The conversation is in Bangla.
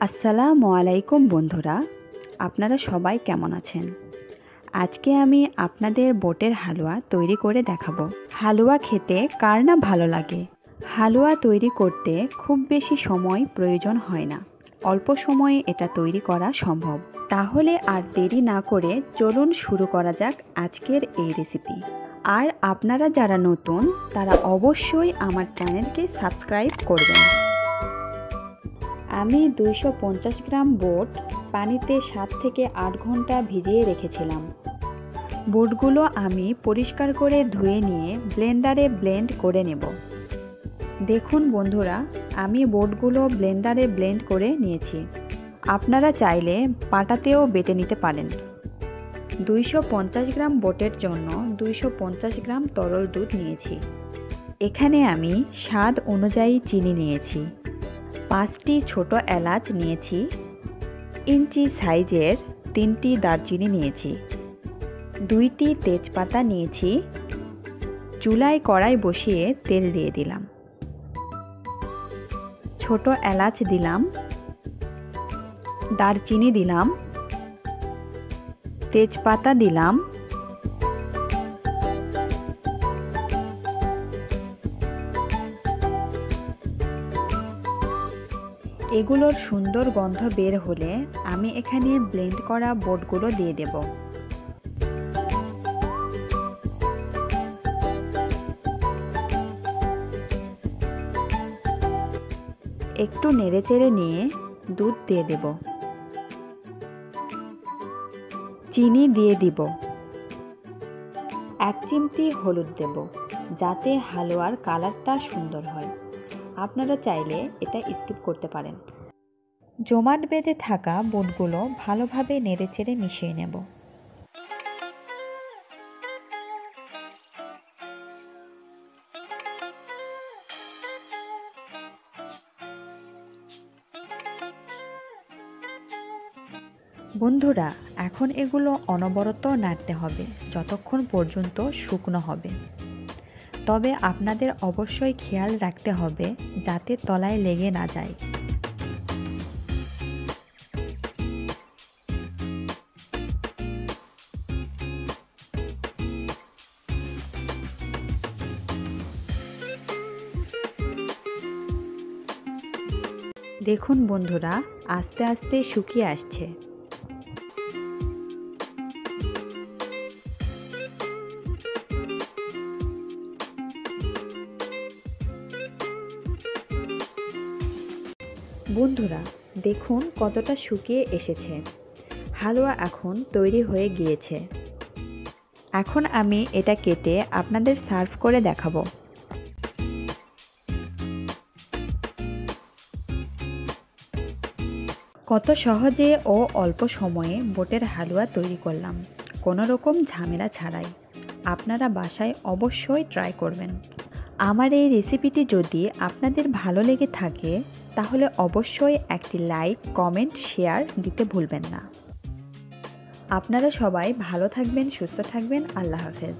আসসালামু আলাইকুম বন্ধুরা, আপনারা সবাই কেমন আছেন? আজকে আমি আপনাদের বোটের হালুয়া তৈরি করে দেখাবো। হালুয়া খেতে কার না ভালো লাগে। হালুয়া তৈরি করতে খুব বেশি সময় প্রয়োজন হয় না, অল্প সময়ে এটা তৈরি করা সম্ভব। তাহলে আর দেরি না করে চলুন শুরু করা যাক আজকের এই রেসিপি। আর আপনারা যারা নতুন তারা অবশ্যই আমার চ্যানেলকে সাবস্ক্রাইব করবেন। আমি 250 গ্রাম বুট পানিতে 7 থেকে 8 ঘন্টা ভিজিয়ে রেখেছিলাম। বুটগুলো আমি পরিষ্কার করে ধুয়ে নিয়ে ব্লেন্ডারে ব্লেন্ড করে নেব। দেখুন বন্ধুরা, আমি বুটগুলো ব্লেন্ডারে ব্লেন্ড করে নিয়েছি। আপনারা চাইলে পাটাতেও বেটে নিতে পারেন। 250 গ্রাম বুটের জন্য 250 গ্রাম তরল দুধ নিয়েছি। এখানে আমি স্বাদ অনুযায়ী চিনি নিয়েছি। 5টি ছোট এলাচ নিয়েছি। ইঞ্চি সাইজের 3টি দারচিনি নিয়েছি। 2টি তেজপাতা নিয়েছি। চুলায় কড়াই বসিয়ে তেল দিয়ে দিলাম। ছোট এলাচ দিলাম, দারচিনি দিলাম, তেজপাতা দিলাম, এগুলোর সুন্দর গন্ধ বের হলে আমি এখানে ব্লেন্ড করা বুটগুলো দিয়ে দেব। একটু নেড়েচেড়ে নিয়ে দুধ দিয়ে দেব। চিনি দিয়ে দিব। 1 চিমটি হলুদ দেব, যাতে হালুয়ার কালারটা সুন্দর হয়। আপনারা চাইলে এটা স্কিপ করতে পারেন। জমাট বেঁধে থাকা বুটগুলো ভালোভাবে নেড়েচেড়ে মিশিয়ে নেব। বন্ধুরা, এখন এগুলো অনবরত নাড়তে হবে যতক্ষণ পর্যন্ত শুকনো হবে। তবে আপনাদের অবশ্যই খেয়াল রাখতে হবে যাতে তলায় লেগে না যায়। দেখুন বন্ধুরা, আস্তে আস্তে শুকিয়ে আসছে। বন্ধুরা দেখুন কতটা শুকিয়ে এসেছে। হালুয়া এখন তৈরি হয়ে গিয়েছে। এখন আমি এটা কেটে আপনাদের সার্ভ করে দেখাবো। কত সহজে ও অল্প সময়ে বুটের হালুয়া তৈরি করলাম, কোনো রকম ঝামেলা ছাড়াই। আপনারা বাসায় অবশ্যই ট্রাই করবেন। আমার এই রেসিপিটি যদি আপনাদের ভালো লেগে থাকে তাহলে অবশ্যই একটি লাইক, কমেন্ট, শেয়ার দিতে ভুলবেন না। আপনারা সবাই ভালো থাকবেন, সুস্থ থাকবেন। আল্লাহ হাফেজ।